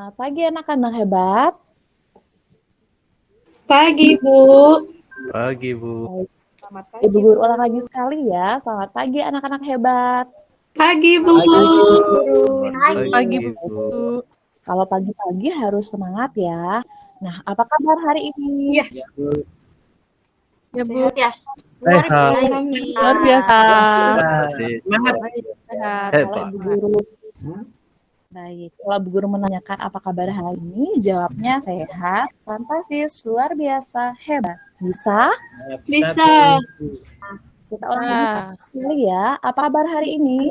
Selamat pagi anak-anak hebat. Pagi, Bu. Pagi, Bu. Selamat pagi, Ibu guru ulang lagi sekali ya. Selamat pagi anak-anak hebat. Pagi, Bu. Pagi, Bu. Kalau pagi-pagi harus semangat ya. Nah, apa kabar hari ini? Iya. Ya, Bu. Sehat ya? Sehat. Luar biasa. Semangat. Sehat. Kalau Ibu Guru Baik, kalau Bu Guru menanyakan apa kabar hari ini, jawabnya sehat, fantastis, luar biasa, hebat. Bisa? Bisa. Kita ulang lagi sekali ya. Apa kabar hari ini?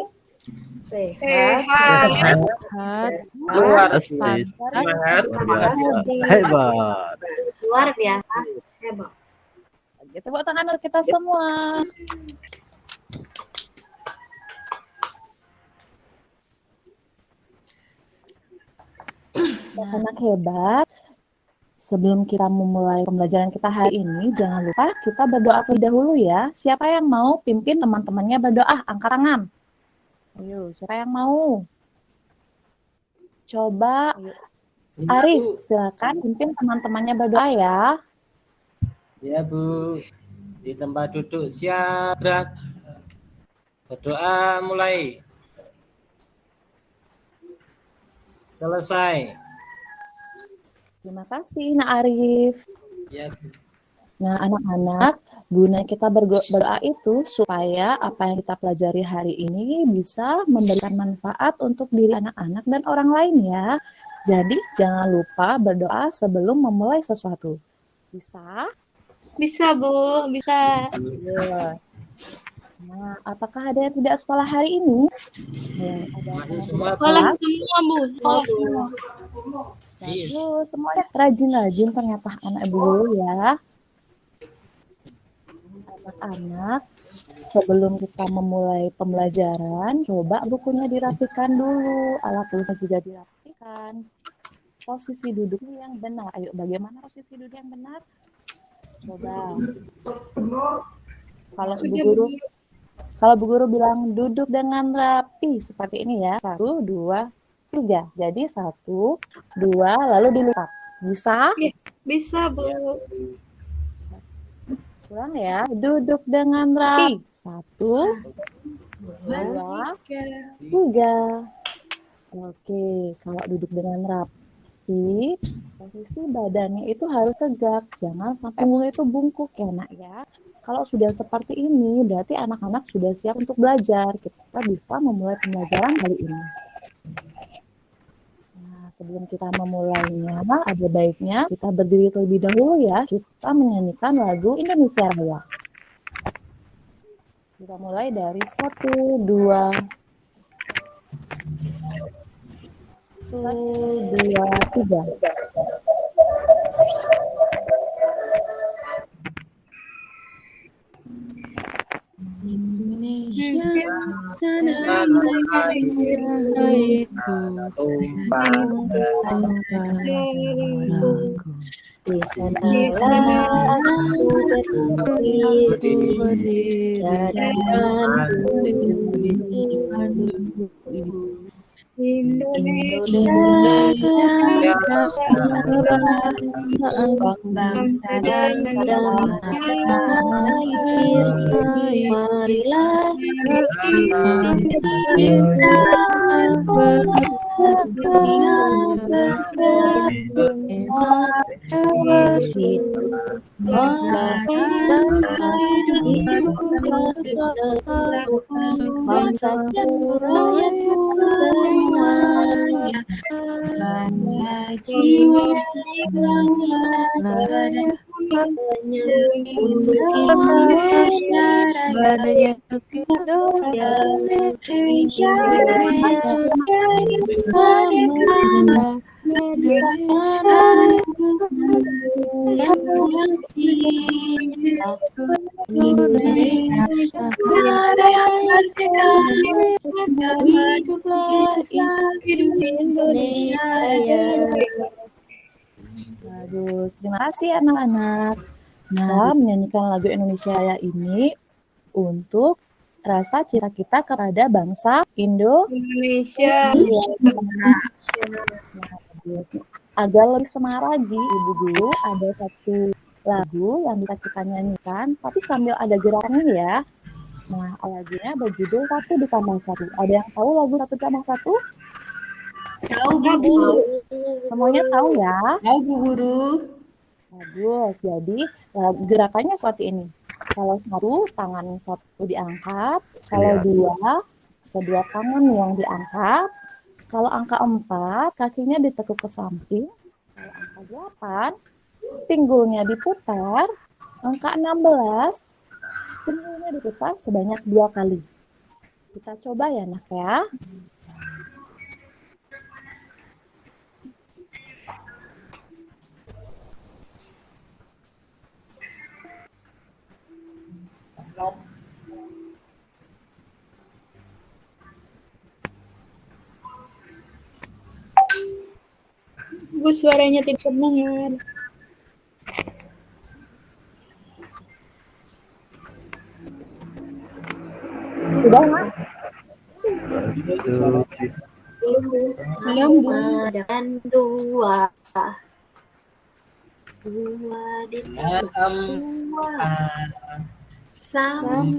Sehat. Luar Fantastis. biasa. Hebat. Luar biasa. Hebat. Tepuk tangan untuk kita semua. Anak hebat, sebelum kita memulai pembelajaran kita hari ini, jangan lupa kita berdoa terlebih dahulu ya. Siapa yang mau pimpin teman-temannya berdoa? Angkat tangan. Ayo, siapa yang mau? Coba Arif, silakan pimpin teman-temannya berdoa ya. Ya, Bu. Di tempat duduk siap gerak. Berdoa mulai. Selesai. Terima kasih, Nak Arif. Ya, Bu. Nah, anak-anak, guna kita berdoa itu supaya apa yang kita pelajari hari ini bisa memberikan manfaat untuk diri anak-anak dan orang lain ya. Jadi, jangan lupa berdoa sebelum memulai sesuatu. Bisa? Bisa, Bu. Bisa. Ya. Nah, apakah ada yang tidak sekolah hari ini? Ada Masih yang semua, Bu. Sekolah semua, Bu. Sekolah semua. Bagus, semuanya rajin-rajin ternyata anak ibu guru ya. Anak-anak, sebelum kita memulai pembelajaran, coba bukunya dirapikan dulu, alat tulisnya juga dirapikan. Posisi duduknya yang benar. Ayo, bagaimana posisi duduk yang benar? Coba. Kalau Bu Guru bilang duduk dengan rapi seperti ini ya. 1, 2, 3. Jadi 1, 2, lalu dilipat. Bisa? Bisa, Bu. Ulang ya. Duduk dengan rapi. 1, 2, 3. Oke, kalau duduk dengan rapi, posisi badannya itu harus tegak. Jangan sampai punggungnya itu bungkuk ya, Nak ya. Kalau sudah seperti ini, berarti anak-anak sudah siap untuk belajar. Kita bisa memulai pembelajaran kali ini. Nah, sebelum kita memulainya, ada baiknya kita berdiri terlebih dahulu ya. Kita menyanyikan lagu Indonesia Raya. Kita mulai dari 1, 2, 3. Indonesia Di sana aku berdiri, Indonesia bangsa dan tanah air, marilah kita bangsa Suraya semuanya, bangga jiwa untuk Indonesia Raya, Indonesia Indonesia Raya. Bagus, terima kasih anak-anak. Nah, menyanyikan lagu Indonesia Raya ini untuk rasa cinta kita kepada bangsa Indonesia. Indonesia. Bagus. Agar lebih semangat lagi, Ibu Guru ada satu lagu yang bisa kita nyanyikan, tapi sambil ada gerakannya ya. Nah, lagunya berjudul Satu Ditambah Satu. Ada yang tahu lagu Satu Ditambah Satu? Tahu Bu. Semuanya tahu ya? Tahu Bu Guru. Bagus. Jadi gerakannya seperti ini. Kalau satu, tangan satu diangkat. Kalau Iya. dua, kedua tangan yang diangkat. Kalau angka 4, kakinya ditekuk ke samping. Kalau angka 8, pinggulnya diputar. Angka 16, pinggulnya diputar sebanyak 2 kali. Kita coba ya, Nak ya. Bu, suaranya tidak terdengar. Sudah, Nak? Satu. Belum Bu. Dan dua. Dua ditambah dua. Sama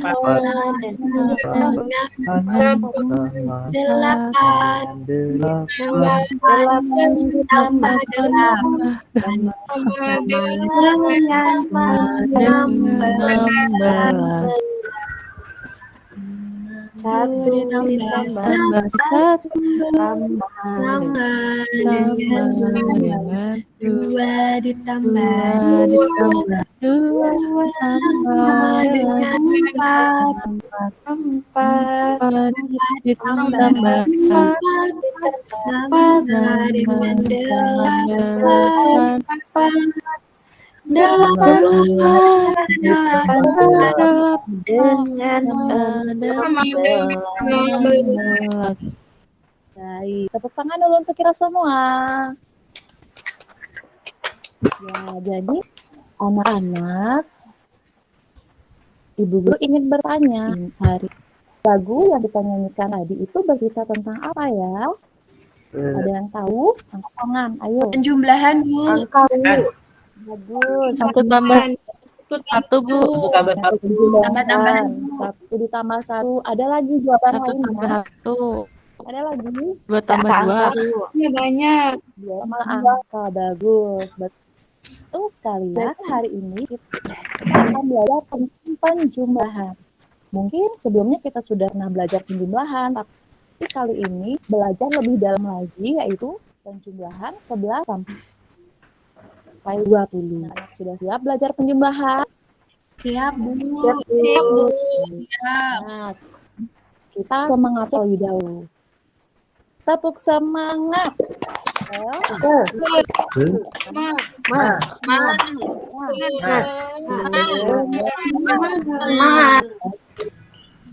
dengan delapan. Delapan ditambah delapan. Sama dengan 16. Satu ditambah satu sama dengan dua ditambah dua sama dengan empat ditambah empat sama dengan delapan. Delapan dengan 16. Baik, tepuk tangan dulu untuk kita semua. Ya, jadi anak-anak, Ibu Guru ingin bertanya, hari lagu yang kita nyanyikan tadi itu bercerita tentang apa ya? Ada yang tahu? Angkat tangan, ayo. Penjumlahan Bu. Angkat dulu. Bagus. Satu tambah satu, Bu. Satu tambah satu. Tambah-tambahan. Satu ditambah satu. Ada lagi jawaban Satu lainnya? tambah satu. Ada lagi? Dua tambah dua. Ya banyak. Dua sama angka. Bagus. Betul sekali ya. Hari ini kita akan belajar tentang penjumlahan. Mungkin sebelumnya kita sudah pernah belajar penjumlahan, tapi kali ini belajar lebih dalam lagi, yaitu penjumlahan 11 sampai 20. Anak sudah siap belajar penjumlahan? Siap Bu. Siap, Bu. Siap. Nah, kita semangat terlebih dahulu. Tepuk semangat.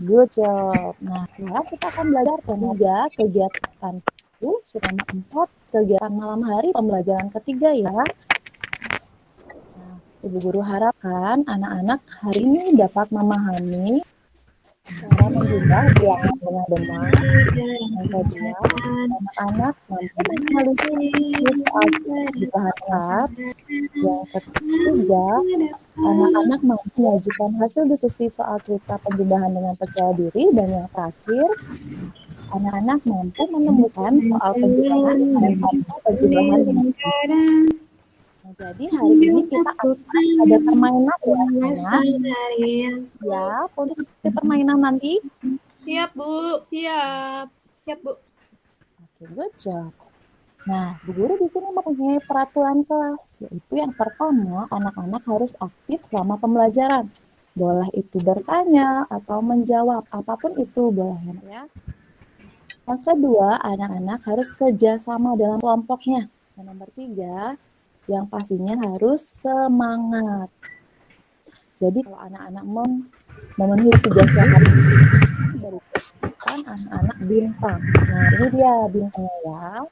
Good job. Nah, sekarang kita akan belajar ketiga kegiatan itu selama 4 kegiatan malam hari pembelajaran ketiga ya. Nah, Ibu Guru harapkan anak-anak hari ini dapat memahami cara menjumlah bilangan dengan benar. Yang kedua, anak-anak mampu menganalisis soal dibahas. Yang ketiga, anak-anak mampu menyajikan hasil diskusi soal cerita penjumlahan dengan percaya diri. Dan yang terakhir, anak-anak mampu menemukan soal penjumlahan dan penjumlahan dengan Nah, jadi hari ini kita akan ada permainan ya, anak. Ya, untuk permainan nanti. Siap Bu. Siap. Siap Bu. Oke, good job. Nah, Bu Guru di sini mempunyai peraturan kelas, yaitu yang pertama, anak-anak harus aktif selama pembelajaran. Boleh itu bertanya atau menjawab, apapun itu boleh ya. Yang kedua, anak-anak harus kerjasama dalam kelompoknya. Yang nomor 3, yang pastinya harus semangat. Jadi kalau anak-anak memenuhi tugas yang harus diberikan anak-anak bintang. Nah, ini dia bintangnya ya.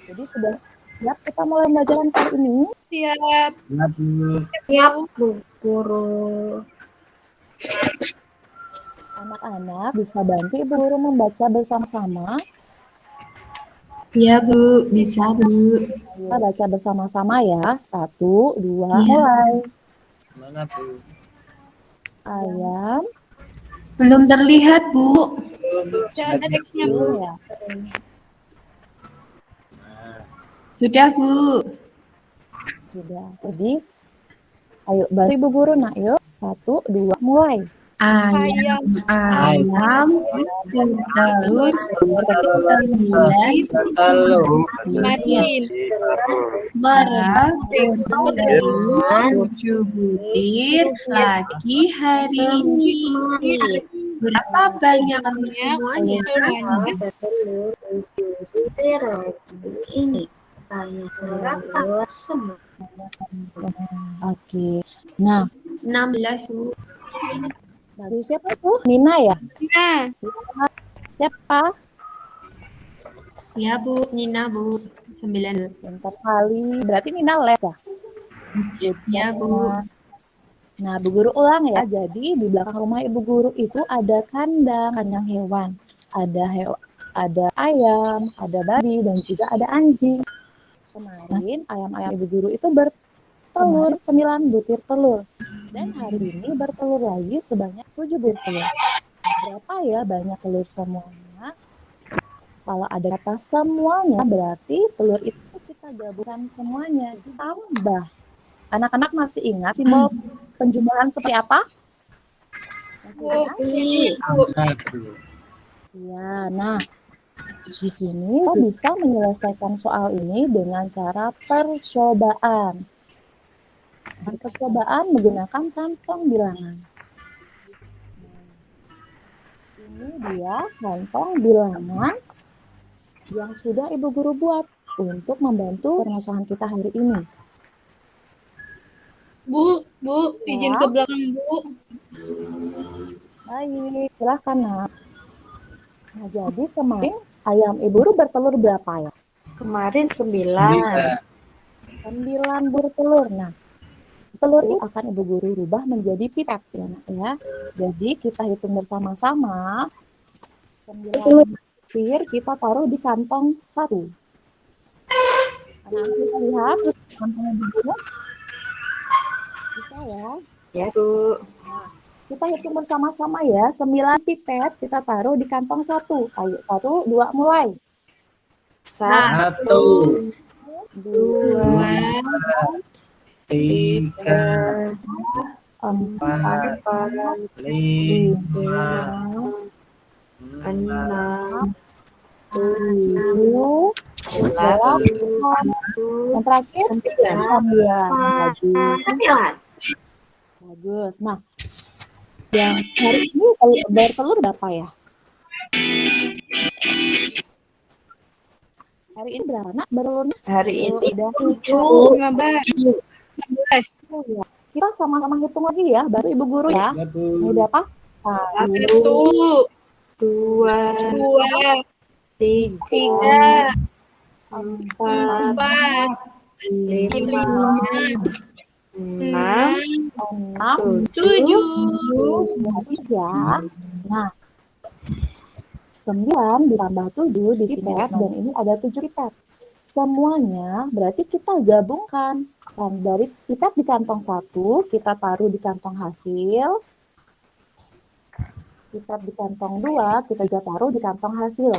Jadi sudah siap kita mulai pembelajaran kali ini? Siap. Siap Bu. Siap, Bu Guru. Anak-anak bisa bantu Ibu Guru membaca bersama-sama. Iya, Bu. Bisa, Bu. Kita baca bersama-sama ya. 1, 2, Iya. mulai. Mana Bu? Ayam. Belum terlihat, Bu. Sudah ada teksnya, Bu. Ya. Sudah, Bu. Sudah. Jadi, ayo bantu Ibu Guru nak yuk. 1, 2, mulai. Ayam bertelur 9 Telur. Martin bertelur 7 butir lagi hari ini. Berapa banyaknya semuanya? Bertelur 7 butir lagi ini. Banyak berapa semua? Oke. Nah, 16, Bu. dari siapa tuh? Nina ya? Nina. Siapa? Ya, Bu. Nina, Bu. 9. Pintar sekali. Berarti Nina les ya? Ya, Bu. Nah, Bu Guru ulang ya. Jadi di belakang rumah Ibu Guru itu ada kandang hewan. Ada ayam, ada babi, dan juga ada anjing. Kemarin ayam-ayam Ibu Guru itu bertelur 9 butir telur. Dan hari ini bertelur lagi sebanyak 7 butir telur. Berapa ya banyak telur semuanya? Kalau ada kata semuanya berarti telur itu kita gabungkan semuanya. Tambah. Anak-anak masih ingat simbol penjumlahan seperti apa? Masih ingat? Ya, nah di sini kita bisa menyelesaikan soal ini dengan cara percobaan. Percobaan menggunakan kantong bilangan. Ini dia kantong bilangan yang sudah Ibu Guru buat untuk membantu permasalahan kita hari ini. Bu, izin ke belakang, Bu. Baik, silahkan nak. Nah, jadi kemarin ayam Ibu Guru bertelur berapa ya? Kemarin 9. 9 bertelur. Nah, telur ini akan Ibu Guru rubah menjadi pipet ya nak ya. Jadi kita hitung bersama-sama. 9 butir kita taruh di kantong 1. Nah, kita lihat kantongnya Ibu Guru. Bisa ya. Ya, Bu. Kita hitung bersama-sama ya. 9 pipet kita taruh di kantong 1. Ayo, 1, 2, mulai. 1, 2, 3, 4, 5, 5, 6, 7, 8, yang terakhir 9. 9. Bagus. Nah, yang hari ini bertelur berapa ya? Hari ini berapa nak bertelurnya? Hari ini Udah 7. 15. Oh, ya. Kita sama-sama hitung lagi ya, bantu Ibu Guru ya. Ya, Bu. Ini berapa? 1, 2, 2, 3, 3, 4, 4, 5, 6, 6, 7. habis ya. Nah, 9 ditambah 7 di sini dan ini ada 7 pipet. Semuanya berarti kita gabungkan. Dan dari pipet di kantong 1, kita taruh di kantong hasil. Pipet di kantong 2, kita juga taruh di kantong hasil.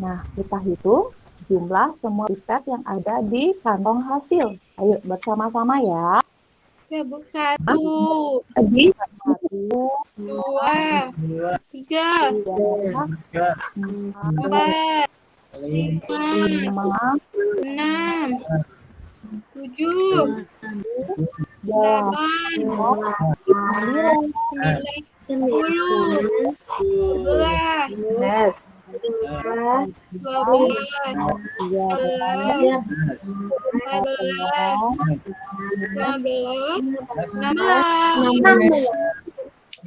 Nah, kita hitung jumlah semua pipet yang ada di kantong hasil. Ayo bersama-sama ya. Ya, Bu. 1, Tadi 1, 2, 3, 4, 5, 6, 7, 8, 9, 10, 11, 12, 13,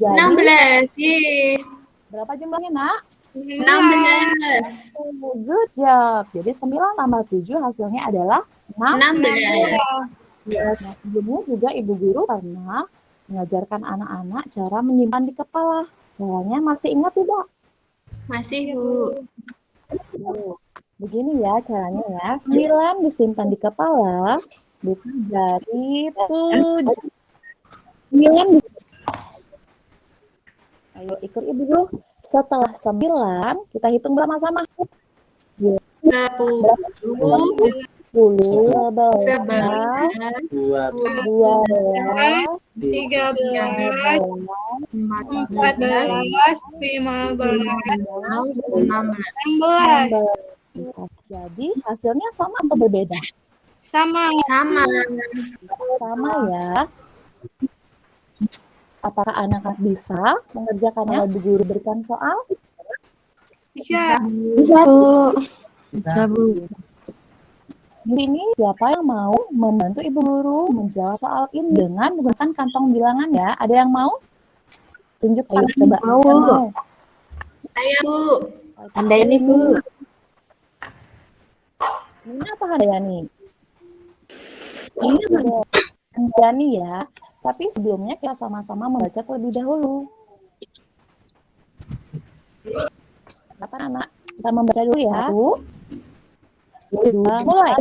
16. Yeay. Berapa jumlahnya, Nak? 16. Good job. Jadi 9 tambah 7 hasilnya adalah 16. 16. Nah, sebelumnya juga Ibu Guru pernah mengajarkan anak-anak cara menyimpan di kepala. Caranya masih ingat tidak? Masih, Bu. Begini ya caranya ya. 9 disimpan di kepala, buka jari 7. 9 Ayo ikut ibu dulu. Setelah 9, kita hitung bersama-sama. 10, 10, 11, 2, 12, 13, 14, 15, 16. Jadi hasilnya sama atau berbeda? Sama. Sama ya. Apakah anak-anak bisa mengerjakannya kalau Bu Guru berikan soal? Bisa. Bisa, Bu. Bisa, Bu. Di sini siapa yang mau membantu Ibu Guru menjawab soal ini dengan menggunakan kantong bilangan ya? Ada yang mau? Tunjukkan coba. Mau. Yang mau. Saya, Bu. Anda ini, Bu. Ini apa Handayani? Ini Handayani ya. Tapi sebelumnya kita sama-sama membaca terlebih dahulu. Apa anak? Kita membaca dulu ya, Bu. 2, mulai.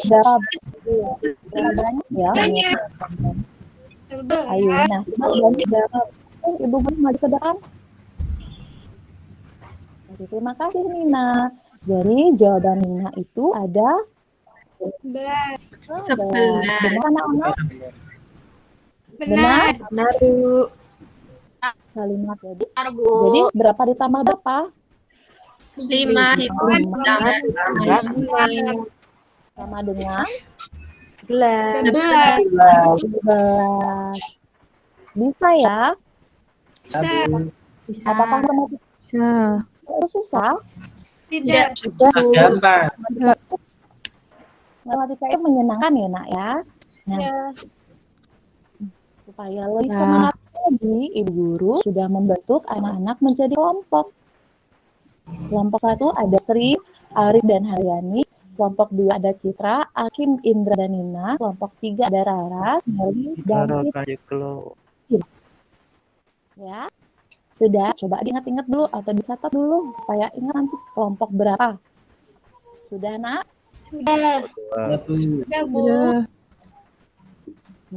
Berapa banyak ya? Ayo, nah, Ibu Guru maju ke depan. Oke, terima kasih Nina. Jadi jawaban Nina itu ada 11. 11. Benar anak-anak? Benar. Benar, Bu. Kalimat jadi. Bu. Jadi berapa ditambah berapa? 5. Sama dengan 11. 11. 11. Bisa ya? Bisa. Apakah kamu Bisa. susah? Tidak. gampang. Matematika itu menyenangkan ya nak ya. Nah, supaya lebih semangat lagi, Ibu Guru sudah membentuk anak-anak menjadi kelompok. Kelompok 1 ada Sri, Arif dan Haryani. Kelompok 2 ada Citra, Akim, Indra dan Nina. Kelompok 3 ada Rara, Meli dan Fitri. Ya. Sudah, coba diingat-ingat dulu atau dicatat dulu supaya ingat nanti kelompok berapa. Sudah, Nak? Sudah. Ya, Bu. Sudah, Bu.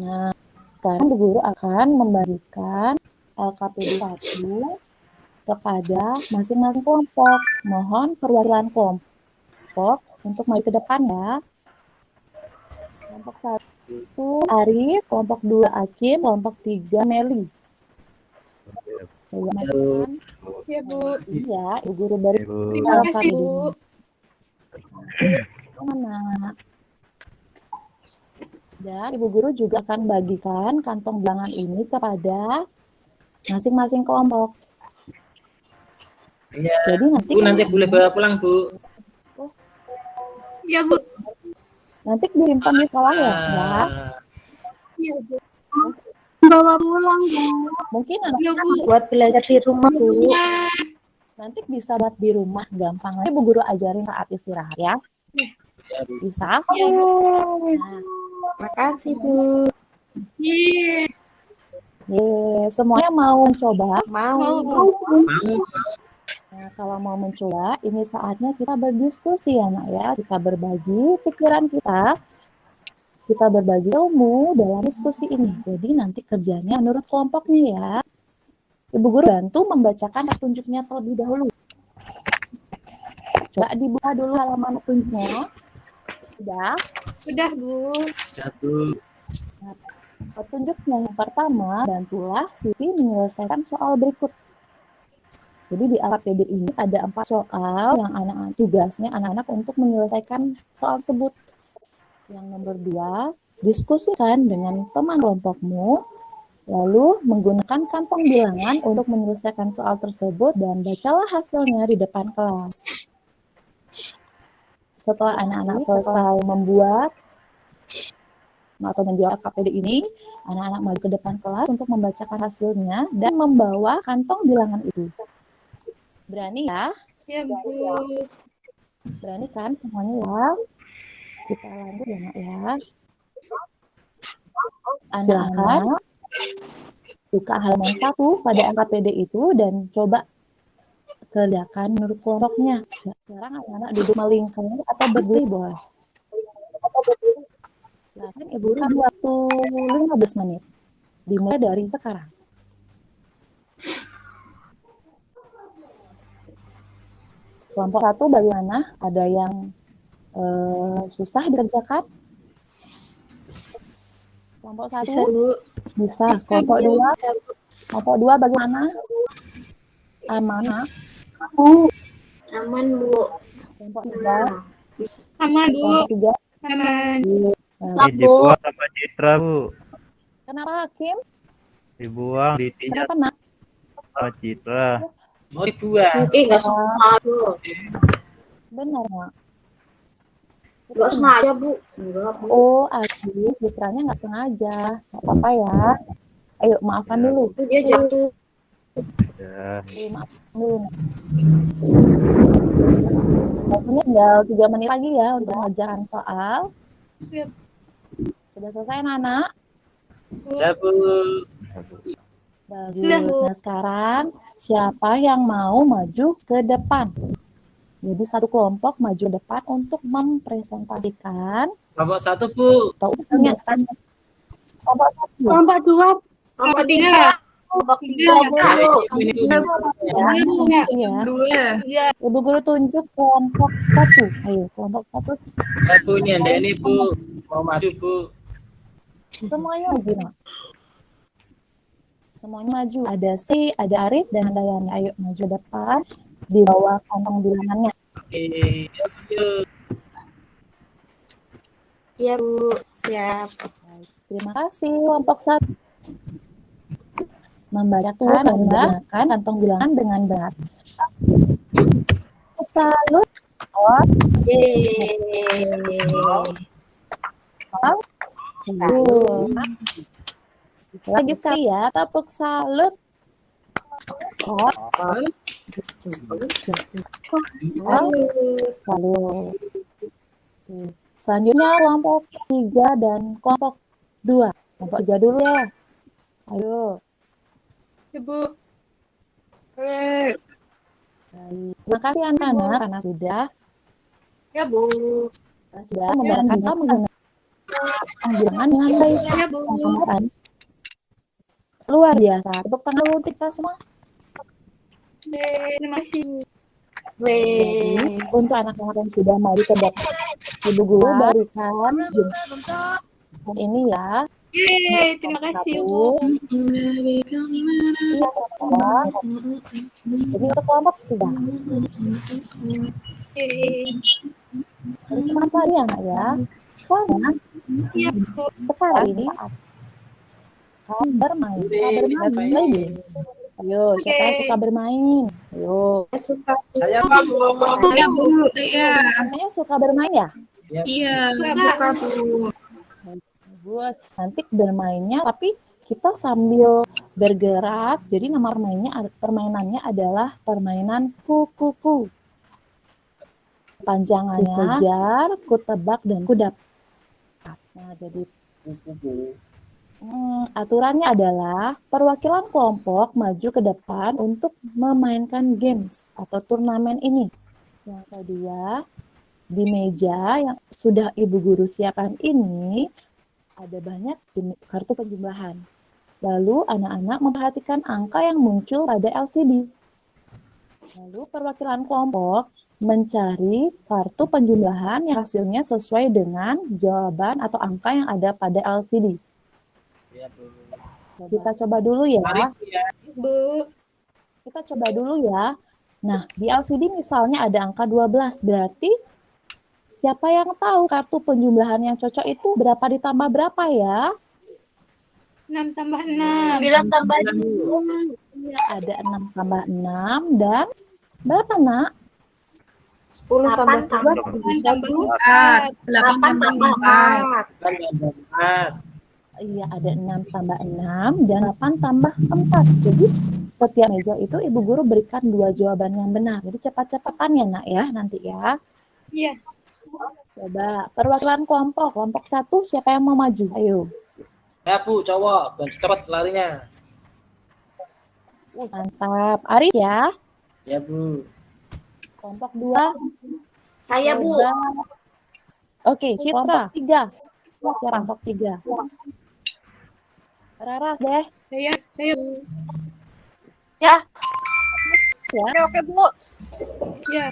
Nah, sekarang Bu Guru akan membagikan LKPD 1 kepada masing-masing kelompok. Mohon perwakilan kelompok untuk maju ke depan ya. Kelompok 1 Arif, kelompok 2 Akim, kelompok 3 Meli. Ya, Bu. Iya, Ibu Guru beri Terima kasih, Bu. mana. Dan Ibu Guru juga akan bagikan kantong bilangan ini kepada masing-masing kelompok. Ya, Jadi nanti Bu, nanti boleh bawa pulang, Bu. Ya, Bu. nanti disimpan di sekolah ya. Ya, Bu. Bawa pulang, Bu. Mungkin Ya, anak Bu. Buat belajar di rumah, Bu. Ya. nanti bisa buat di rumah gampang. Nanti Bu Guru ajarin saat istirahat ya. Bisa? Ya, Bu. Nah, Makasih, Bu. Iya. semuanya mau mencoba? Mau. Nah, kalau mau mencoba, ini saatnya kita berdiskusi ya, Nak ya. Kita berbagi pikiran kita berbagi ilmu dalam diskusi ini. Jadi nanti kerjanya menurut kelompoknya ya. Ibu Guru bantu membacakan petunjuknya terlebih dahulu. Coba dibuka dulu halaman petunjuknya. Sudah. Sudah, Bu. Satu. Petunjuknya yang pertama, bantulah Siti menyelesaikan soal berikut. Jadi di LKPD ini ada 4 soal yang anak-anak tugasnya anak-anak untuk menyelesaikan soal tersebut. Yang nomor 2, diskusikan dengan teman kelompokmu, lalu menggunakan kantong bilangan untuk menyelesaikan soal tersebut dan bacalah hasilnya di depan kelas. Setelah anak-anak selesai membuat atau menjawab KPD ini, anak-anak maju ke depan kelas untuk membacakan hasilnya dan membawa kantong bilangan itu. Berani ya? Ya, Bu. Berani kan semuanya ya? Kita lanjut ya Nak ya. Anak-anak buka halaman 1 pada angka PD itu dan coba kerjakan menurut kelompoknya. Sekarang anak-anak duduk melingkar atau berdiri boleh. Silakan Ibu kan waktu 15 menit. Dimulai dari sekarang. Kelompok 1 bagaimana? Ada yang susah dikerjakan? Kelompok 1 Bisa, Bu. bisa. Kelompok 2, Bisa, Bu. kelompok 2 bagaimana? Aman. Aman, Bu. Kelompok 3, Aman, Bu. kelompok 3. Aman. Dibuang sama Citra, Bu. Kenapa Hakim? Dibuang, ditinjau Kenapa Nak? sama Citra. Mau dibuang. Nggak sengaja. Benar Nak. Nggak sengaja, Bu. Enggak, Bu. Oh, Aji, Citranya nggak sengaja. Nggak apa-apa ya. Ayo, maafkan dulu. Itu dia jatuh. Ya. Maafkan dulu. Waktunya tinggal 3 menit lagi ya untuk mengerjakan soal. Siap. Sudah selesai, Nana? Ya, Bu. Bagus. Sudah, Bu. Nah, sekarang siapa yang mau maju ke depan? Jadi satu kelompok maju ke depan untuk mempresentasikan Kelompok 1, Bu. atau menyampaikan kelompok 1. Kelompok 2. Kelompok 3. Kelompok 3, Bu. Ini Bu. Ya. Iya. 2. Ibu guru tunjuk kelompok 1. Ayo, kelompok 1 Ya, Bu, ini Anda ini, Bu. Mau maju, Bu. semuanya maju. Nak. Semuanya maju. Ada Si, ada Arif, dan ada Yani. Ayo maju depan di bawah kantong bilangannya. Oke. Yuk. Iya, Bu. Siap. Terima kasih kelompok 1. Membacakan dan menggunakan kantong bilangan dengan benar. Salut. Oh, Yeay. lagi sekali ya, tepuk salut. Oh, salut. Selanjutnya kelompok 3 dan kelompok 2. Kelompok 3 dulu ya. Ayo. Ya, Bu. Baik. Terima kasih anak-anak karena sudah membacakan menggunakan bilangan dengan baik. Ya, Bu. Kan? Luar biasa. Tepuk tangan dulu kita semua. Terima kasih, Bu. Weh. Jadi, untuk anak-anak yang sudah maju ke depan, Ibu guru berikan dan ini ya. Yeay, terima kasih, Bu. Iya, sama. Jadi untuk kelompok 3. Yeay. Jadi kenapa dia Nak ya? Soalnya Iya, Bu. sekarang ini akan bermain. Let's play. Ayo, siapa yang suka bermain? Ayo. Saya suka. Saya mau, Bu. Ya, Bu. Iya. Namanya suka bermain ya? Iya, suka, Bu. Bagus. Nanti bermainnya tapi kita sambil bergerak. Jadi nama permainannya adalah permainan kuku-kuku. Panjangannya ku kejar, ku tebak, dan ku dapat. Nah, jadi aturannya adalah perwakilan kelompok maju ke depan untuk memainkan games atau turnamen ini. Yang kedua, di meja yang sudah Ibu Guru siapkan ini, ada banyak jenis kartu penjumlahan. Lalu anak-anak memperhatikan angka yang muncul pada LCD. Lalu perwakilan kelompok mencari kartu penjumlahan yang hasilnya sesuai dengan jawaban atau angka yang ada pada LCD. Ya, Bu. Kita coba dulu ya. Mari, Bu, ya. Bu. Kita coba dulu ya. Nah, di LCD misalnya ada angka 12, berarti siapa yang tahu kartu penjumlahan yang cocok itu berapa ditambah berapa ya? 6 tambah 6. 9 tambah Ada 6 tambah 6 dan berapa nak? 10 tambah 2 bisa, Bu. 8 tambah 4. 4. Iya, ada 6 tambah 6 dan 8 tambah 4. Jadi setiap meja itu Ibu Guru berikan 2 jawaban yang benar. Jadi cepat-cepatan ya nak ya nanti ya. Iya. Coba perwakilan kelompok 1 siapa yang mau maju? Ayo. Ya Bu, cowok. Biar cepet larinya. Mantap. Arif ya. Ya Bu. Kelompok 2. Saya, Bu. Coba. Oke, Citra. 3. Siapa kelompok 3? Rara deh. Saya. Ya. Oke, Bu. Ya.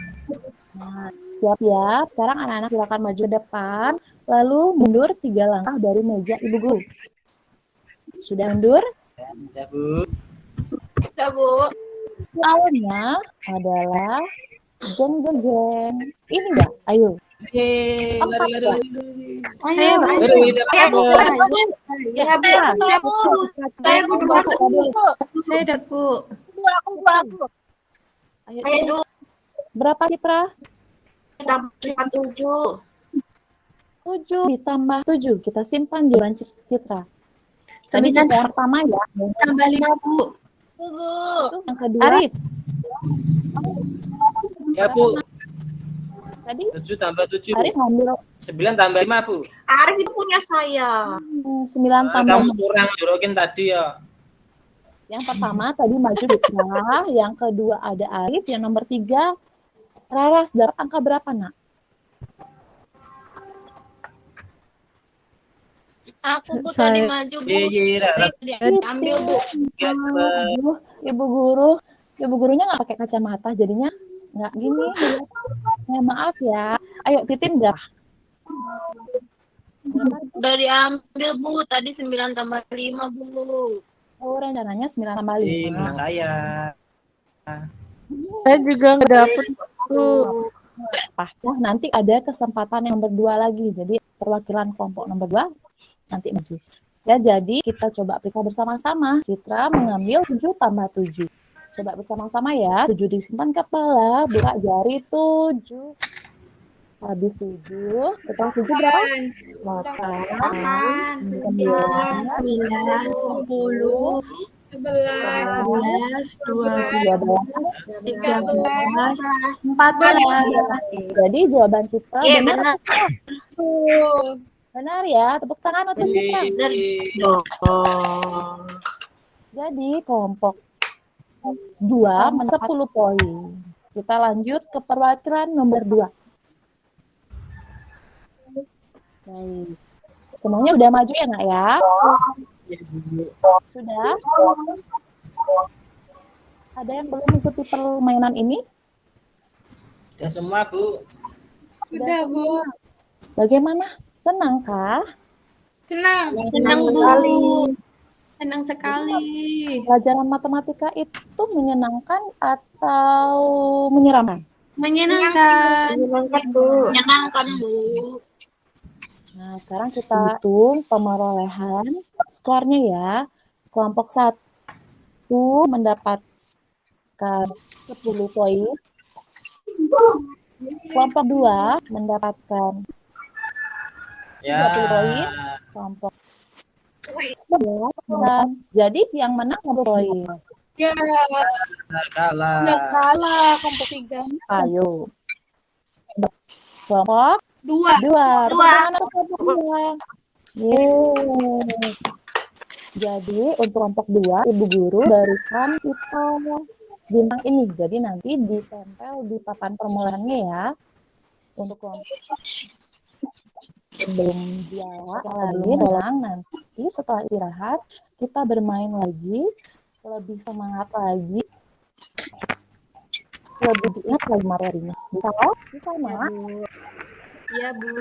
Nah, siap ya. Sekarang anak-anak silakan maju ke depan, lalu mundur 3 langkah dari meja Ibu Guru. Sudah mundur? Ya Bu. Ya, Bu. Soalnya adalah jeng. Ini enggak? Ayo. Lari. Saya, Bu. Lari, Saya, Bu. Ya, Ya, Bu. Saya, Bu. Saya udah, Bu. Ayo. Saya dulu. Berapa Citra? Tambah 7. 7 ditambah 7. Kita simpan jawaban Citra. Tadi 9 Citra yang pertama ya. tambah 5, Bu. Itu yang kedua. Arif. Ya Bu. Tadi 7 tambah 7. Arif ngambil 9 tambah 5 Bu. Arif itu punya saya. 9 tambah Kamu kurang jorokin tadi ya. Yang pertama tadi maju Citra, yang kedua ada Arif, yang nomor 3 Raras. Dapat angka berapa, Nak? Aku Bu Saya- tadi maju, Bu. Iya. Ambil, Bu. Aduh, ibu gurunya nggak pakai kacamata, jadinya nggak gini. Ya, maaf ya. Ayo, Titin berapa? Udah diambil, Bu. Tadi 9 tambah 5, Bu. Oh, rencananya 9 tambah 5. Menang saya. Saya juga nggak dapet Bu. Nah, nanti ada kesempatan yang berdua lagi. Jadi, perwakilan kelompok nomor 2 nanti maju. Ya, jadi kita coba periksa bersama-sama. Citra mengambil 7 tambah 7. Coba bersama-sama ya. 7 disimpan kepala, buka jari 7. Habis 7. Setelah 7 berapa? 8. 9, 10, 11, 12, 13, 14. Jadi jawaban Citra Iya, benar. benar. Benar ya. Tepuk tangan untuk Citra. Jadi kelompok 2 10 poin. Kita lanjut ke perwakilan nomor 2. Baik. Semuanya udah maju ya, Nak ya? Sudah? Ada yang belum mengikuti permainan ini? Udah semua Bu. Sudah, Bu. Bagaimana? Senang kah? Senang. Senang sekali. Senang sekali. Pelajaran matematika itu menyenangkan atau menyeramkan? Menyenangkan. Menyenangkan, Bu. Nah, sekarang kita hitung pemerolehan skornya ya. Kelompok 1 mendapatkan 10 poin. Kelompok 2 mendapatkan 30 poin. Kelompok 11. Jadi yang menang 10 poin. Ya, Kalah. nggak salah. Kelompok 3. Ayo. Kelompok 2. 2. Tepuk tangan untuk kelompok 2. Yeay. Jadi untuk kelompok 2, Ibu Guru berikan kita bintang ini. Jadi nanti ditempel di papan permulannya ya. Untuk kelompok belum lagi pulang nanti setelah istirahat kita bermain lagi, lebih semangat lagi, lebih diingat lagi materinya. Bisa? Bisa, Mak? Iya, Bu.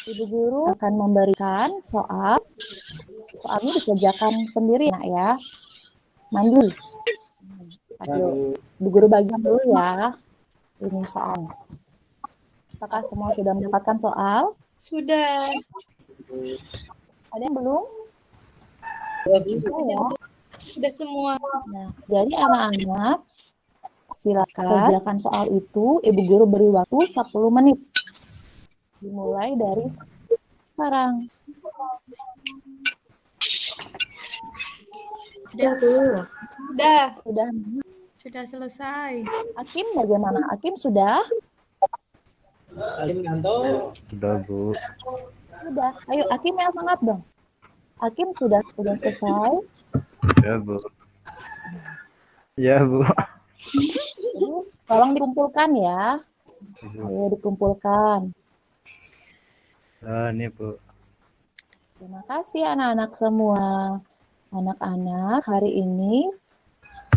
Ibu Guru akan memberikan soal. Soalnya dikerjakan sendiri, Nak ya. Mandiri. Ayo, Ibu Guru bagian dulu ya. Ini soal. Apakah semua sudah mendapatkan soal? Sudah. Ada yang belum? Ya. Sudah semua. Nah, jadi anak-anak silakan kerjakan soal itu. Ibu Guru beri waktu 10 menit. Dimulai dari sekarang. Udah, Bu. Udah. Sudah. Selesai. Akim bagaimana? Akim sudah? Alim ngantuk. Sudah, Bu. Sudah. Ayo Akim yang semangat dong. Akim sudah selesai. Ya, Bu. Ya, Bu. Jadi, tolong dikumpulkan ya. Ayo dikumpulkan. Nah, ini, Bu. Terima kasih anak-anak semua. Anak-anak, hari ini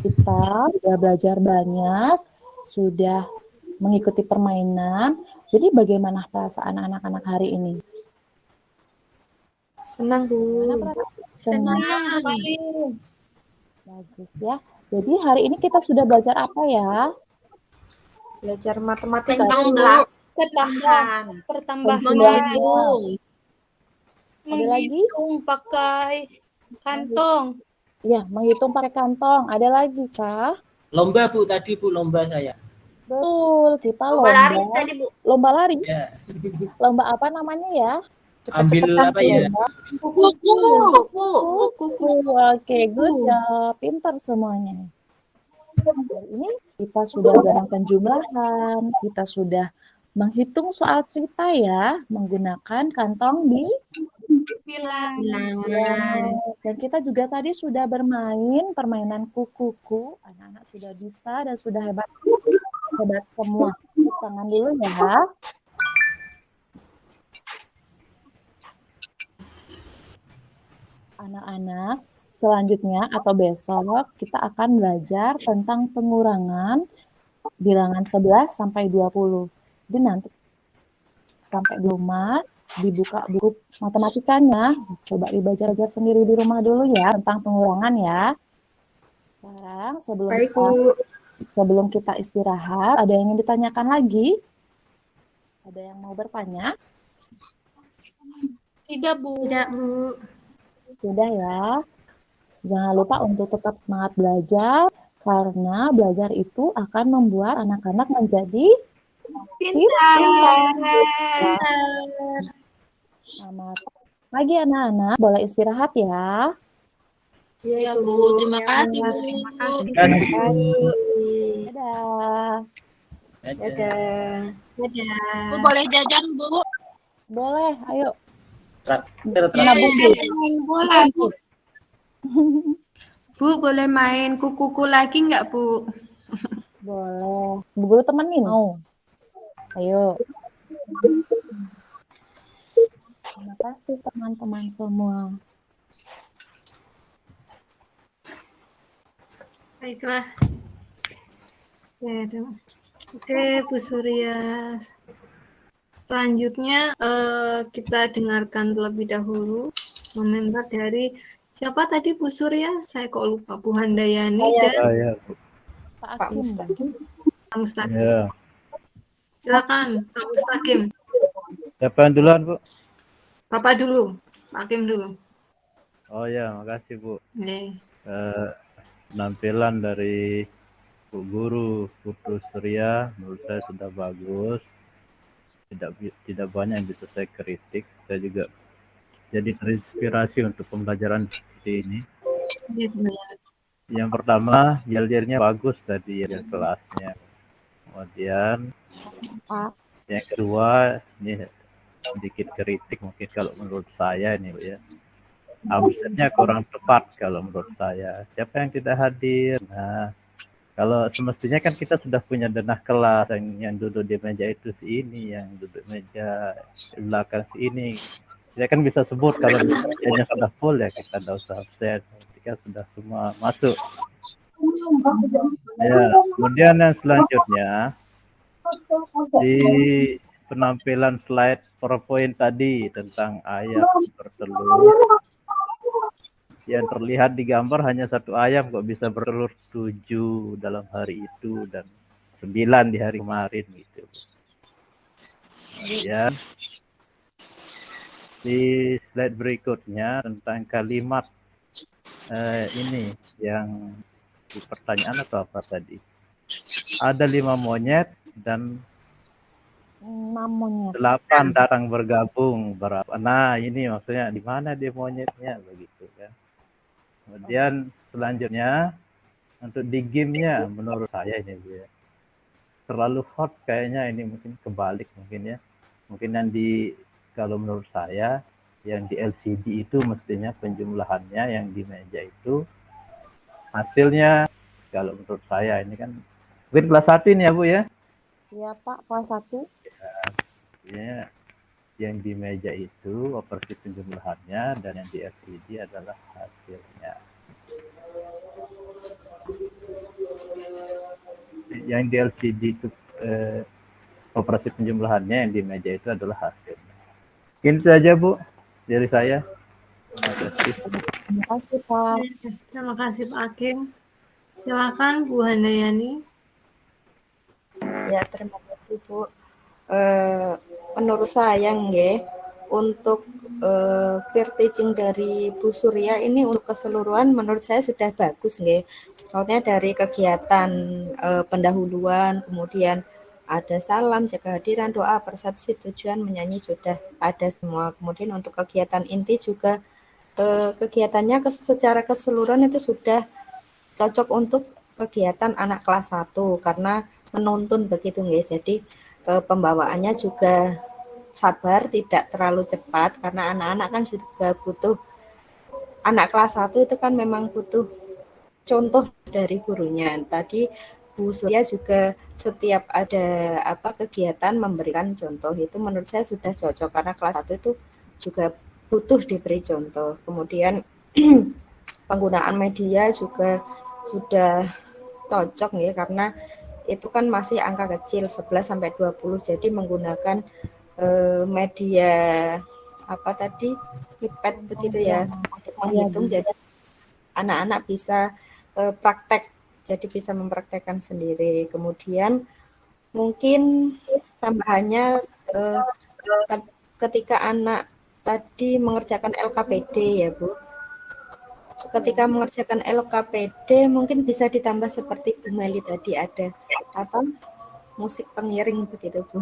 kita sudah belajar banyak, sudah mengikuti permainan. Jadi bagaimana perasaan anak-anak hari ini? Senang, Bu. Senang. sekali. Bagus ya. Jadi hari ini kita sudah belajar apa ya? Belajar matematika. Tentang Bu. Ketambahan. Pertambahan. Menghitung. Ada lagi? Menghitung pakai kantong. Ya, menghitung pakai kantong. Ada lagi kah? Lomba Bu tadi Bu, lomba saya. Betul, kita Lomba lari lomba. tadi Bu. Lomba lari. Ya. Lomba apa namanya ya? Ambil apa ya? Kuku. Oke, good job. Pintar semuanya. Hari ini kita sudah dalam penjumlahan, kita sudah menghitung soal cerita ya, menggunakan kantong di Bilangan. dan kita juga tadi sudah bermain permainan kuku-kuku. Anak-anak sudah bisa dan sudah hebat semua. Tepuk tangan dulu ya. Anak-anak, selanjutnya atau besok kita akan belajar tentang pengurangan bilangan 11 sampai 20. Jadi nanti sampai di rumah dibuka buku matematikanya, coba dibaca sendiri di rumah dulu ya tentang pengurangan ya. Sekarang sebelum kita istirahat, ada yang ingin ditanyakan lagi? Ada yang mau bertanya? Tidak, Bu. Sudah ya. Jangan lupa untuk tetap semangat belajar, karena belajar itu akan membuat anak-anak menjadi Pintar. selamat pagi anak-anak. Boleh istirahat ya. Ya Bu, terima kasih Bu. Dadah. Dadah. Bu boleh jajan Bu. Boleh, ayo. Traktir. Main bola, Bu. Bu, boleh main kuku lagi nggak, Bu? Boleh. Bu Guru temenin. Mau. Ayo. Terima kasih teman-teman semua. Baiklah. Oke, Bu Surya. Selanjutnya kita dengarkan terlebih dahulu komentar dari siapa tadi Bu Surya? Saya kok lupa. Bu Handayani dan Ya, Bu. Pak Akim. Pak Mustaqim. Ya. Silakan, Pak Mustaqim. Siapa yang duluan, Bu? Bapak dulu, Pak Akim dulu. Oh ya, makasih, Bu. Nih. Penampilan dari Bu Guru Putu Surya menurut saya sudah bagus. Tidak banyak yang bisa saya kritik. Saya juga jadi terinspirasi untuk pembelajaran seperti ini. Yang pertama, yel-yelnya bagus tadi ya kelasnya. Kemudian yang kedua, ini sedikit kritik mungkin kalau menurut saya ini ya. Absennya kurang tepat kalau menurut saya. Siapa yang tidak hadir? Nah, kalau semestinya kan kita sudah punya denah kelas yang duduk di meja itu si ini, yang duduk meja di belakang si ini. Kita kan bisa sebut kalau mejanya sudah full ya kita tidak usah absen. Ketika sudah semua masuk. Ya, kemudian yang selanjutnya di penampilan slide PowerPoint tadi tentang ayam bertelur. Yang terlihat di gambar hanya satu ayam kok bisa bertelur 7 dalam hari itu dan 9 di hari kemarin gitu. Kemudian di slide berikutnya tentang kalimat ini yang di pertanyaan atau apa tadi? Ada 5 monyet dan 8 datang bergabung berapa? Nah ini maksudnya di mana dia monyetnya begitu kan? Kemudian selanjutnya Untuk di gamenya menurut saya ini Bu ya, terlalu hot kayaknya, ini mungkin kebalik mungkin ya. Mungkin kalau menurut saya yang di LCD itu mestinya penjumlahannya yang di meja itu hasilnya, kalau menurut saya ini kan mungkin kelas 1 ini ya Bu ya. Iya Pak, kelas 1. Ya, yang di meja itu operasi penjumlahannya dan yang di LCD adalah hasilnya. Yang di LCD itu operasi penjumlahannya, yang di meja itu adalah hasilnya. Ini saja Bu dari saya. Terima kasih. Terima kasih Pak. Terima kasih Pak Hakim. Silakan Bu Handayani. Ya, terima kasih Bu. Menurut saya nggih, untuk peer teaching dari Bu Surya ini untuk keseluruhan menurut saya sudah bagus nggih. Maksudnya dari kegiatan pendahuluan, kemudian ada salam, jaga hadiran, doa, persepsi, tujuan, menyanyi sudah ada semua. Kemudian untuk kegiatan inti juga kegiatannya secara keseluruhan itu sudah cocok untuk kegiatan anak kelas 1 karena menuntun begitu nggih. Jadi pembawaannya juga sabar, tidak terlalu cepat karena anak-anak kan juga butuh, anak kelas 1 itu kan memang butuh contoh dari gurunya. Tadi Bu Surya juga setiap ada kegiatan memberikan contoh, itu menurut saya sudah cocok karena kelas 1 itu juga butuh diberi contoh. Kemudian penggunaan media juga sudah cocok nih karena itu kan masih angka kecil 11 sampai 20. Jadi menggunakan media iPad begitu ya untuk menghitung. Jadi anak-anak bisa praktek, jadi bisa mempraktekkan sendiri. Kemudian mungkin tambahannya ketika anak tadi mengerjakan LKPD ya Bu. Ketika mengerjakan LKPD mungkin bisa ditambah seperti Bu Meli tadi, ada musik pengiring begitu Bu.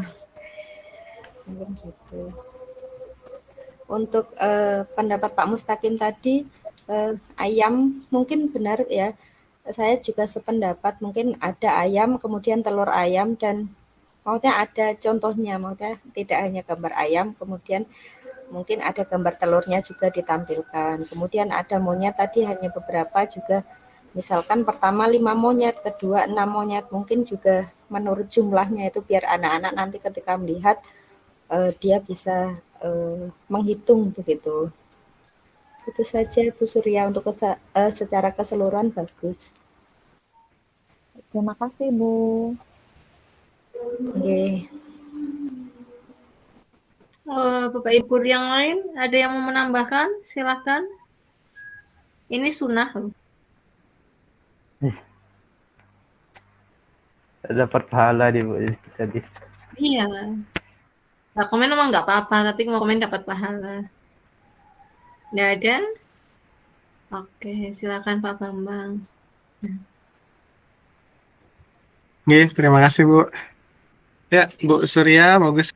Mungkin gitu. Untuk pendapat Pak Mustaqim tadi, ayam mungkin benar ya. Saya juga sependapat, mungkin ada ayam, kemudian telur ayam, dan maksudnya ada contohnya, maksudnya tidak hanya gambar ayam, kemudian mungkin ada gambar telurnya juga ditampilkan. Kemudian ada monyet tadi hanya beberapa juga, misalkan pertama 5 monyet, kedua 6 monyet, mungkin juga menurut jumlahnya itu biar anak-anak nanti ketika melihat dia bisa menghitung begitu. Itu saja Bu Surya, untuk secara keseluruhan bagus. Terima kasih Bu. Oke. Bapak Ibu yang lain ada yang mau menambahkan? Silakan. Ini sunnah loh. Dapat pahala di Bu tadi. Iya. Nah, komen emang nggak apa-apa, tapi mau komen dapat pahala. Nggak ada? Oke, silakan Pak Bambang. Oke, terima kasih Bu. Ya, Bu Surya, bagus.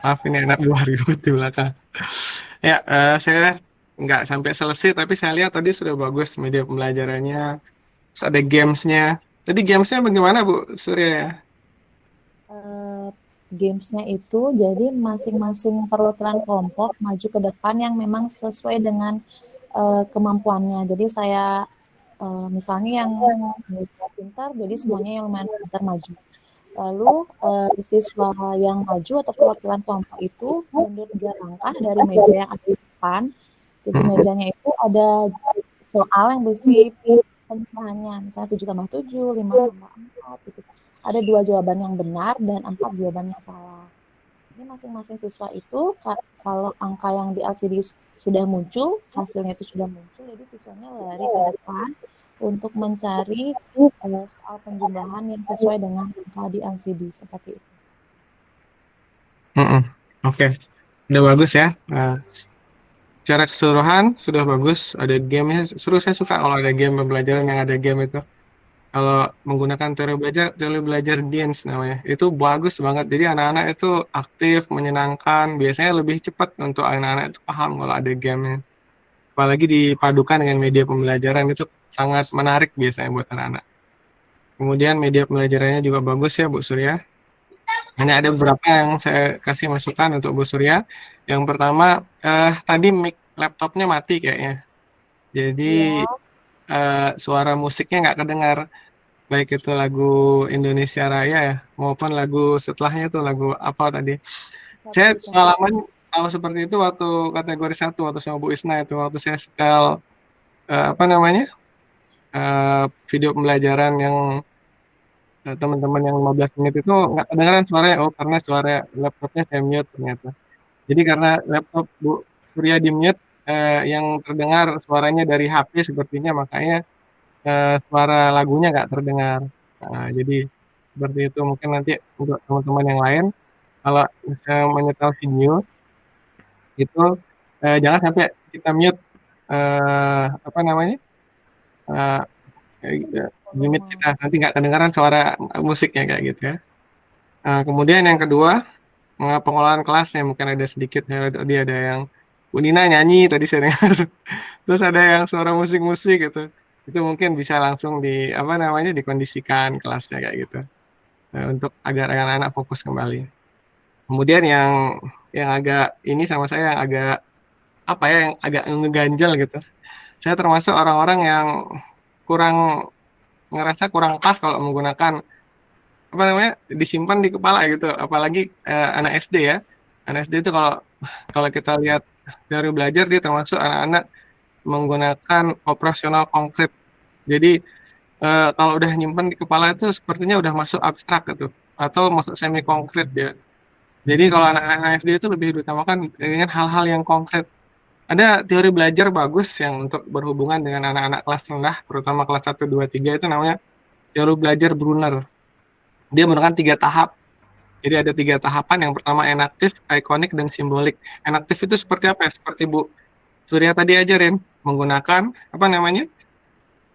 Maaf, ini anak luar ribut di belakang. Ya, saya nggak sampai selesai, tapi saya lihat tadi sudah bagus media pembelajarannya. Terus ada games-nya. Tadi games-nya bagaimana Bu Surya ya? Gamesnya itu jadi masing-masing perwakilan kelompok maju ke depan yang memang sesuai dengan kemampuannya. Jadi saya misalnya yang pintar, jadi semuanya yang lumayan pintar maju. Lalu siswa yang maju atau perwakilan kelompok itu mundur 3 langkah dari meja yang ada di depan. Jadi mejanya itu ada soal yang berisi penjelasannya, misalnya 7 tambah 7, 5 tambah 4 gitu. Ada 2 jawaban yang benar dan 4 jawaban yang salah. Ini masing-masing siswa itu kalau angka yang di LCD sudah muncul, hasilnya itu sudah muncul, jadi siswanya lari ke depan untuk mencari soal penjumlahan yang sesuai dengan angka di LCD seperti itu. Oke, udah bagus ya. Secara keseluruhan sudah bagus. Ada game-nya, seru, saya suka kalau ada game pembelajaran yang ada game itu. Kalau menggunakan teori belajar dance namanya, itu bagus banget. Jadi anak-anak itu aktif, menyenangkan. Biasanya lebih cepat untuk anak-anak itu paham kalau ada game-nya. apalagi dipadukan dengan media pembelajaran itu sangat menarik biasanya buat anak-anak. Kemudian media pembelajarannya juga bagus ya Bu Surya. Ini ada beberapa yang saya kasih masukan untuk Bu Surya. Yang pertama, tadi mic laptopnya mati kayaknya. Jadi suara musiknya nggak kedengar. Baik itu lagu Indonesia Raya ya, maupun lagu setelahnya tuh lagu apa tadi. Saya pengalaman tahu seperti itu waktu kategori 1 waktu sama Bu Isna itu, waktu saya setel apa namanya video pembelajaran yang teman-teman yang 15 menit itu nggak kedengaran suaranya, oh karena suara laptopnya saya mute ternyata. Jadi karena laptop Bu Surya di mute, yang terdengar suaranya dari HP sepertinya, makanya suara lagunya nggak terdengar. Nah, jadi seperti itu. Mungkin nanti untuk teman-teman yang lain, kalau misalnya menyetel video itu jangan sampai kita mute apa namanya limit kita, nanti nggak kedengaran suara musiknya kayak gitu ya. Kemudian yang kedua, pengelolaan kelasnya mungkin ada sedikit ya, tadi ada yang Bu Nina nyanyi tadi saya dengar, terus ada yang suara musik-musik gitu, itu mungkin bisa langsung di apa namanya dikondisikan kelasnya kayak gitu, untuk agar anak-anak fokus kembali. Kemudian yang agak ini sama saya yang agak apa ya, yang agak ngeganjal gitu. Saya termasuk orang-orang yang ngerasa kurang pas kalau menggunakan apa namanya disimpan di kepala gitu, apalagi anak SD ya. Anak SD itu kalau kita lihat teori belajar, dia termasuk anak-anak menggunakan operasional konkret. Jadi kalau udah nyimpan di kepala itu sepertinya udah masuk abstrak gitu, atau masuk semi konkret ya. Jadi kalau anak-anak SD itu lebih diutamakan dengan hal-hal yang konkret. Ada teori belajar bagus yang untuk berhubungan dengan anak-anak kelas rendah, terutama kelas 1, 2, 3, itu namanya teori belajar Brunner. Dia menggunakan 3 tahap. Jadi ada 3 tahapan. Yang pertama enaktif, ikonik, dan simbolik. Enaktif itu seperti apa ya? Seperti Bu Surya tadi ajarin, menggunakan apa namanya?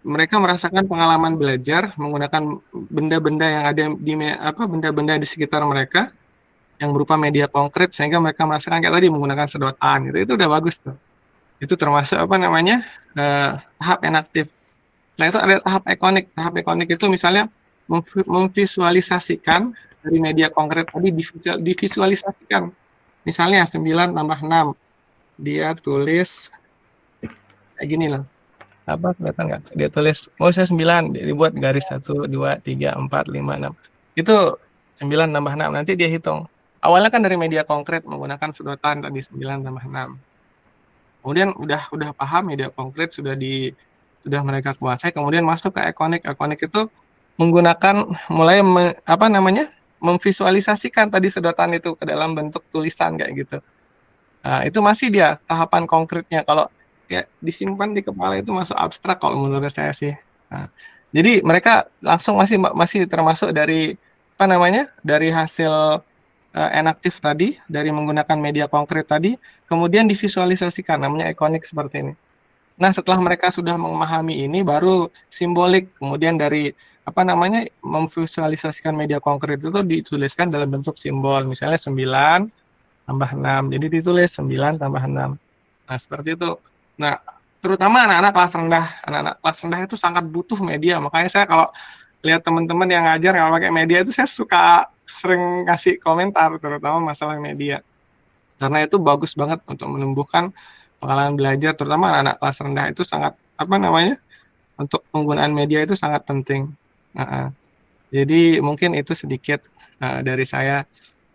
Mereka merasakan pengalaman belajar menggunakan benda-benda yang ada di benda-benda di sekitar mereka yang berupa media konkret, sehingga mereka merasakan kayak tadi menggunakan sedotan gitu. Itu udah bagus tuh. Itu termasuk apa namanya? Tahap enaktif. Nah, itu ada tahap ikonik. Tahap ikonik itu misalnya memvisualisasikan dari media konkret tadi, divisualisasikan. Misalnya 9 tambah 6. Dia tulis kayak gini loh. Apa kelihatan nggak? Dia tulis, oh saya 9, dibuat garis 1, 2, 3, 4, 5, 6. Itu 9 tambah 6, nanti dia hitung. Awalnya kan dari media konkret menggunakan sedotan tadi 9 tambah 6. Kemudian udah paham media konkret, sudah mereka kuasai, kemudian masuk ke ikonik. Ikonik itu menggunakan mulai memvisualisasikan tadi sedotan itu ke dalam bentuk tulisan kayak gitu. Nah, itu masih dia tahapan konkretnya. Kalau ya disimpan di kepala itu masuk abstrak kalau menurut saya sih. Nah, jadi mereka langsung masih termasuk dari apa namanya? Dari hasil enaktif tadi, dari menggunakan media konkret tadi, kemudian divisualisasikan, namanya ikonik seperti ini. Nah, setelah mereka sudah memahami ini, baru simbolik, kemudian dari apa namanya memvisualisasikan media konkret itu dituliskan dalam bentuk simbol, misalnya 9 tambah 6, jadi ditulis 9 tambah 6. Nah, seperti itu. Nah, terutama anak-anak kelas rendah itu sangat butuh media, makanya saya kalau lihat teman-teman yang ngajar nggak pakai media itu, saya suka sering kasih komentar, terutama masalah media, karena itu bagus banget untuk menumbuhkan pengalaman belajar, terutama anak-anak kelas rendah itu sangat apa namanya untuk penggunaan media itu sangat penting. Jadi mungkin itu sedikit dari saya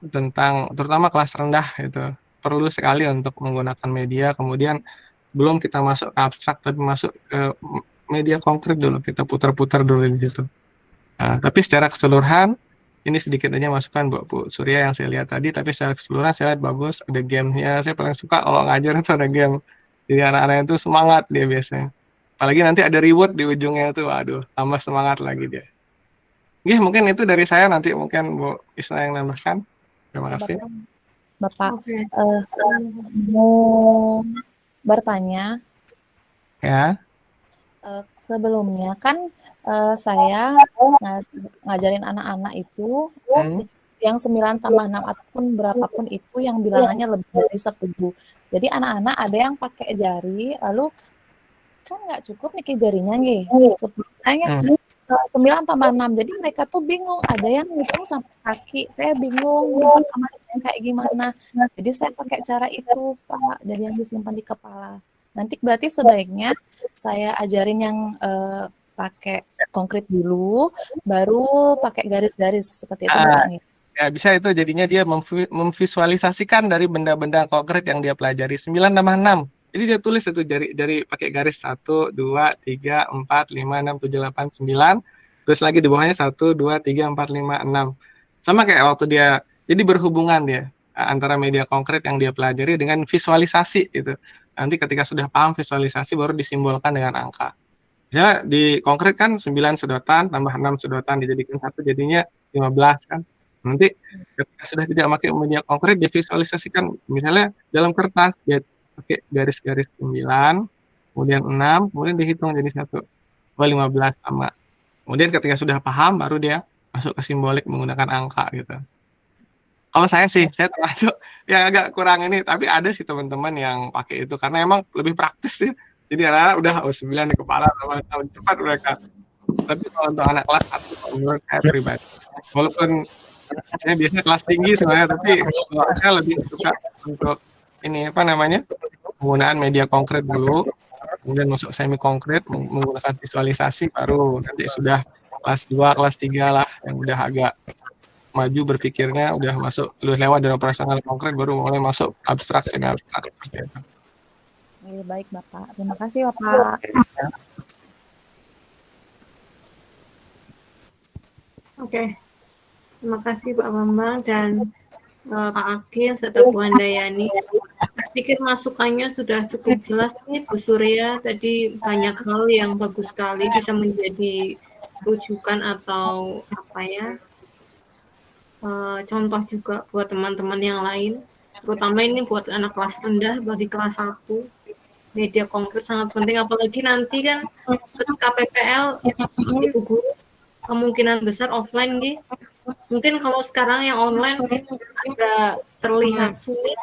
tentang terutama kelas rendah itu perlu sekali untuk menggunakan media. Kemudian belum kita masuk ke abstrak, tapi masuk ke media konkret dulu, kita putar-putar dulu di situ. Tapi secara keseluruhan ini sedikit aja masukan buat Bu Surya yang saya lihat tadi, tapi secara keseluruhan saya lihat bagus, ada gamenya. Saya paling suka kalau ngajar itu ada game, jadi anak-anak itu semangat dia biasanya, apalagi nanti ada reward di ujungnya itu, waduh tambah semangat lagi dia. Oke, mungkin itu dari saya, nanti mungkin Bu Isna yang nambahkan. Terima kasih. Bapak mau bertanya Ya. Sebelumnya kan saya ngajarin anak-anak itu yang 9 tambah 6 ataupun berapapun itu yang bilangannya lebih dari 10. Jadi anak-anak ada yang pakai jari, lalu kan nggak cukup nih jarinya nih. Sebenarnya 9 tambah 6. Jadi mereka tuh bingung. Ada yang ngitung sampai kaki. Saya bingung kayak gimana. Jadi saya pakai cara itu, Pak. Jadi yang disimpan di kepala. Nanti berarti sebaiknya saya ajarin yang pakai konkret dulu, baru pakai garis-garis seperti itu, Pak. Ya, bisa itu jadinya dia memvisualisasikan dari benda-benda konkret yang dia pelajari. 9 tambah 6. Jadi dia tulis itu dari pakai garis 1, 2, 3, 4, 5, 6, 7, 8, 9. Terus lagi di bawahnya 1, 2, 3, 4, 5, 6. Sama kayak waktu dia, jadi berhubungan dia antara media konkret yang dia pelajari dengan visualisasi gitu. Nanti ketika sudah paham visualisasi baru disimbolkan dengan angka. Misalnya di konkret kan 9 sedotan tambah 6 sedotan dijadikan 1 jadinya 15 kan. Nanti ketika sudah tidak pakai media konkret divisualisasikan misalnya dalam kertas dia pakai garis-garis 9, kemudian 6, kemudian dihitung jadi 1. 15 sama. Kemudian ketika sudah paham baru dia masuk ke simbolik menggunakan angka gitu. Kalau saya sih, saya termasuk yang agak kurang ini, tapi ada sih teman-teman yang pakai itu karena emang lebih praktis ya. Jadi anak-anak udah 9 di kepala, cepat mereka. Tapi kalau untuk anak kelas 1 menurut saya pribadi, walaupun saya biasanya kelas tinggi sebenarnya, tapi saya lebih suka untuk ini penggunaan media konkret dulu, kemudian masuk semi konkret menggunakan visualisasi, baru nanti sudah kelas 2, kelas 3 lah yang udah agak maju berpikirnya, udah masuk lewat dari operasional konkret baru mulai masuk abstrak semi abstrak seperti itu. Baik Bapak, terima kasih Bapak. Oke, terima kasih Pak Bambang dan Pak Akim serta Bu Handayani. Saya pikir masukannya sudah cukup jelas nih Bu Surya. Tadi banyak hal yang bagus sekali bisa menjadi rujukan atau contoh juga buat teman-teman yang lain. Terutama ini buat anak kelas rendah bagi kelas 1. Media konkret sangat penting, apalagi nanti kan ketika PPL ibu guru kemungkinan besar offline gitu. Mungkin kalau sekarang yang online agak terlihat sulit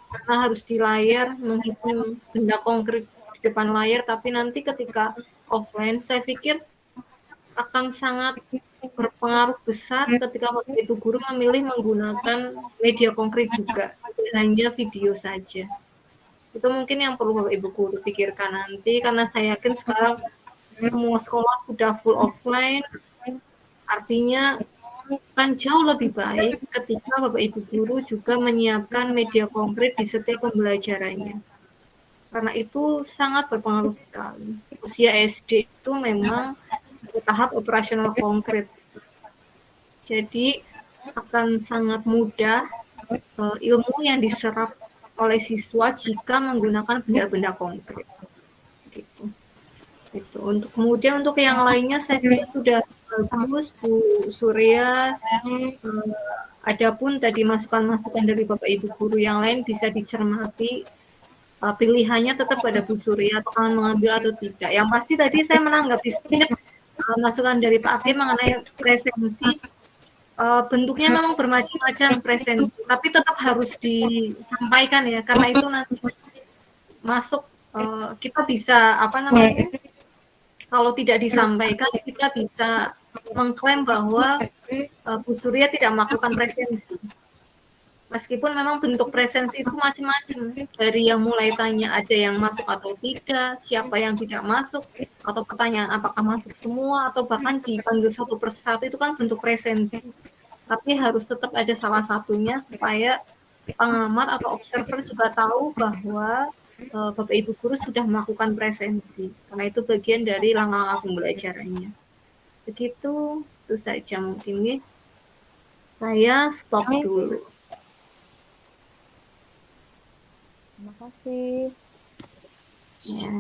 karena harus di layar menghitung benda konkret di depan layar, tapi nanti ketika offline saya pikir akan sangat berpengaruh besar ketika ibu guru memilih menggunakan media konkret juga, hanya video saja. Itu mungkin yang perlu Bapak Ibu guru pikirkan nanti, karena saya yakin sekarang semua sekolah sudah full offline, artinya kan jauh lebih baik ketika Bapak Ibu guru juga menyiapkan media konkret di setiap pembelajarannya. Karena itu sangat berpengaruh sekali. Usia SD itu memang tahap operasional konkret. Jadi akan sangat mudah ilmu yang diserap oleh siswa jika menggunakan benda-benda konkret. Gitu. Itu. Kemudian untuk yang lainnya saya pikir sudah bagus Bu Surya. Adapun tadi masukan-masukan dari Bapak Ibu guru yang lain bisa dicermati. Pilihannya tetap pada Bu Surya akan mengambil atau tidak. Yang pasti tadi saya menanggapi sedikit masukan dari Pak Akim mengenai presensi. Bentuknya memang bermacam-macam presensi, tapi tetap harus disampaikan ya, karena itu nanti masuk kita bisa kalau tidak disampaikan kita bisa mengklaim bahwa Bu Surya tidak melakukan presensi. Meskipun memang bentuk presensi itu macam-macam, dari yang mulai tanya ada yang masuk atau tidak, siapa yang tidak masuk, atau pertanyaan apakah masuk semua, atau bahkan dipanggil satu persatu, itu kan bentuk presensi. Tapi harus tetap ada salah satunya supaya pengamat atau observer juga tahu bahwa Bapak Ibu guru sudah melakukan presensi, karena itu bagian dari langkah-langkah pembelajarannya. Begitu, itu saja mungkin ya. Saya stop dulu. Terima kasih. Ya.